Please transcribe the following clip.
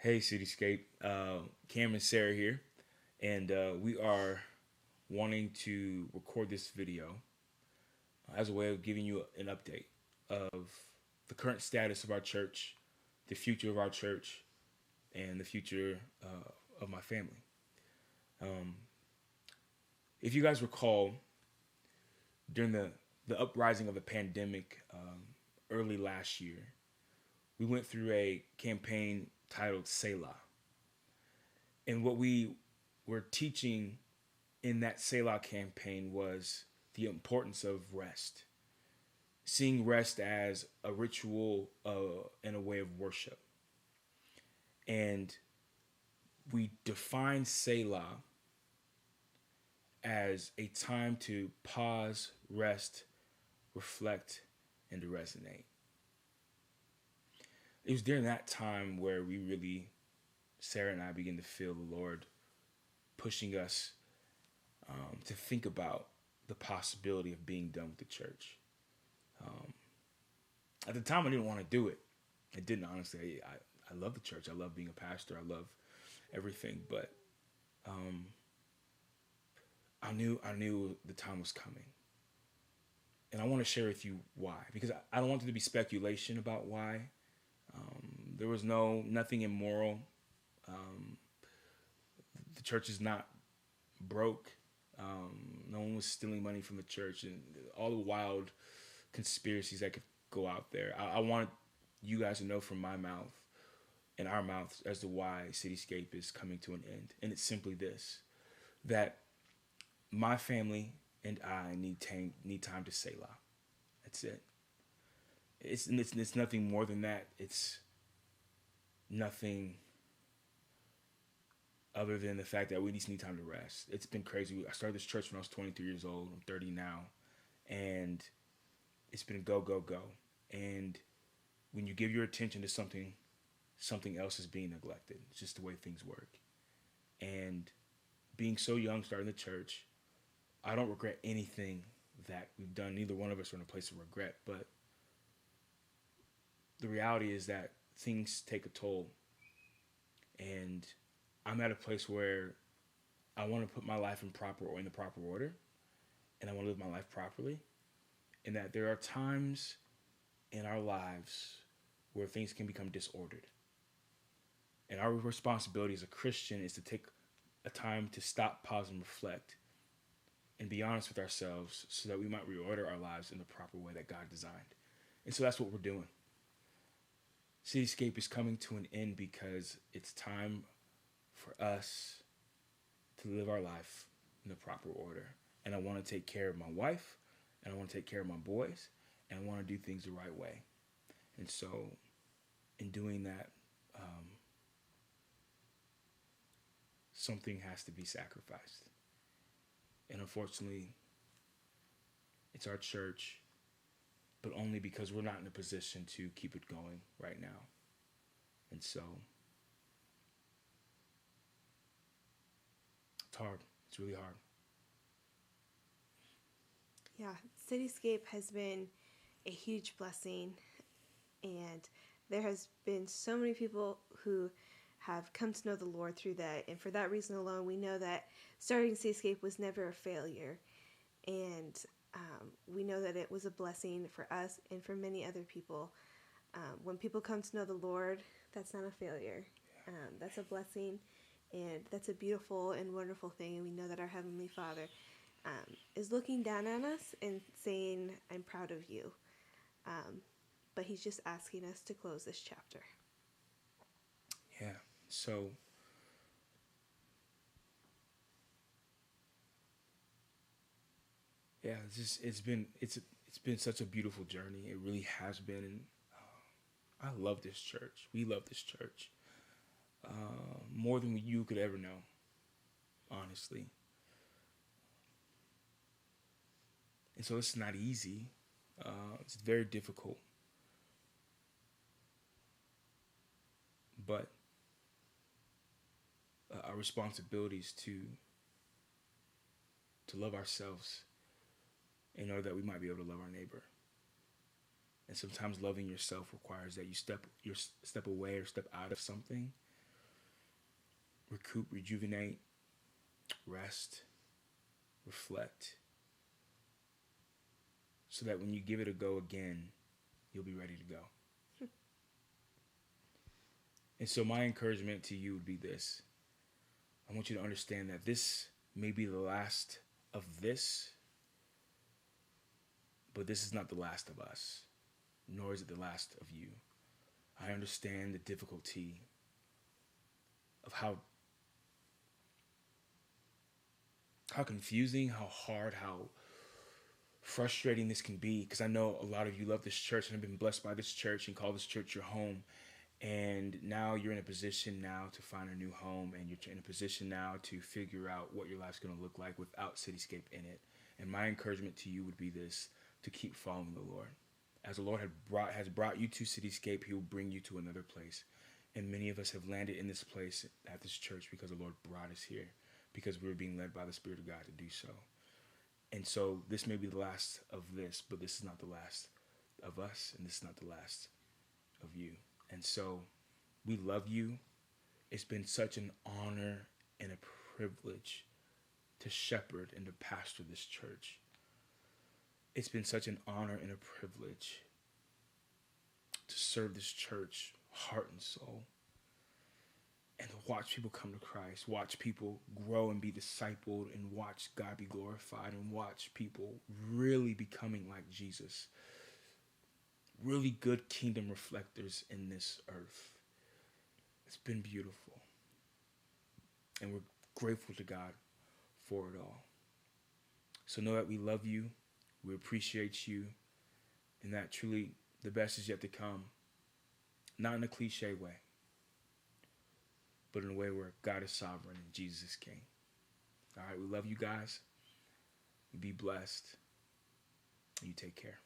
Hey, Cityscape. Cam and Sarah here, and we are wanting to record this video as a way of giving you an update of the current status of our church, the future of our church, and the future of my family. Um, if you guys recall, during the uprising of the pandemic early last year, we went through a campaign titled Selah. And what we were teaching in that Selah campaign was the importance of rest, seeing rest as a ritual and a way of worship. And we define Selah as a time to pause, rest, reflect, and to resonate. It was during that time where we really, Sarah and I, began to feel the Lord pushing us to think about the possibility of being done with the church. Um, at the time, I didn't want to do it. I didn't, honestly. I love the church. I love being a pastor. I love everything. But um, I knew the time was coming. And I want to share with you why. Because I don't want there to be speculation about why. There was nothing immoral. Um, the church is not broke. No one was stealing money from the church, and all the wild conspiracies that could go out there. I want you guys to know from my mouth and our mouths as to why Cityscape is coming to an end. And it's simply this: that my family and I need time to Selah. That's it. It's nothing more than that. It's nothing other than the fact that we just need time to rest. It's been crazy. I started this church when I was 23 years old. I'm 30 now. And it's been go, go, go. And when you give your attention to something, something else is being neglected. It's just the way things work. And being so young, starting the church, I don't regret anything that we've done. Neither one of us are in a place of regret. But the reality is that things take a toll. And I'm at a place where I want to put my life in the proper order, and I want to live my life properly. And that there are times in our lives where things can become disordered. And our responsibility as a Christian is to take a time to stop, pause, and reflect and be honest with ourselves so that we might reorder our lives in the proper way that God designed. And so that's what we're doing. Cityscape is coming to an end because it's time for us to live our life in the proper order. And I want to take care of my wife, and I want to take care of my boys, and I want to do things the right way. And so, in doing that, something has to be sacrificed. And unfortunately, it's our church, but only because we're not in a position to keep it going right now. And so, it's hard. It's really hard. Yeah, Cityscape has been a huge blessing, and there has been so many people who have come to know the Lord through that. And for that reason alone, we know that starting Cityscape was never a failure. And we know that it was a blessing for us and for many other people. When people come to know the Lord, that's not a failure. That's a blessing, and that's a beautiful and wonderful thing. And we know that our Heavenly Father is looking down on us and saying, I'm proud of you. But He's just asking us to close this chapter. Yeah. So, yeah, it's been such a beautiful journey. It really has been. And I love this church. We love this church more than you could ever know, honestly. And so it's not easy. It's very difficult, but our responsibility is to love ourselves in order that we might be able to love our neighbor. And sometimes loving yourself requires that you step away or step out of something recoup, rejuvenate, rest, reflect, so that when you give it a go again, you'll be ready to go. And so my encouragement to you would be this. I want you to understand that this may be the last of this, but this is not the last of us, nor is it the last of you. I understand the difficulty of how confusing, how hard, how frustrating this can be, because I know a lot of you love this church and have been blessed by this church and call this church your home. And now you're in a position now to find a new home, and you're in a position now to figure out what your life's going to look like without Cityscape in it. And my encouragement to you would be this: to keep following the Lord. As the Lord has brought you to Cityscape, he will bring you to another place. And many of us have landed in this place at this church because the Lord brought us here, because we were being led by the Spirit of God to do so. And so this may be the last of this, but this is not the last of us, and this is not the last of you. And so we love you. It's been such an honor and a privilege to shepherd and to pastor this church. It's been such an honor and a privilege to serve this church heart and soul, and to watch people come to Christ, watch people grow and be discipled, and watch God be glorified, and watch people really becoming like Jesus. Really good kingdom reflectors in this earth. It's been beautiful. And we're grateful to God for it all. So know that we love you, we appreciate you, and that truly the best is yet to come. Not in a cliche way, but in a way where God is sovereign and Jesus is king. All right, we love you guys. You be blessed. You take care.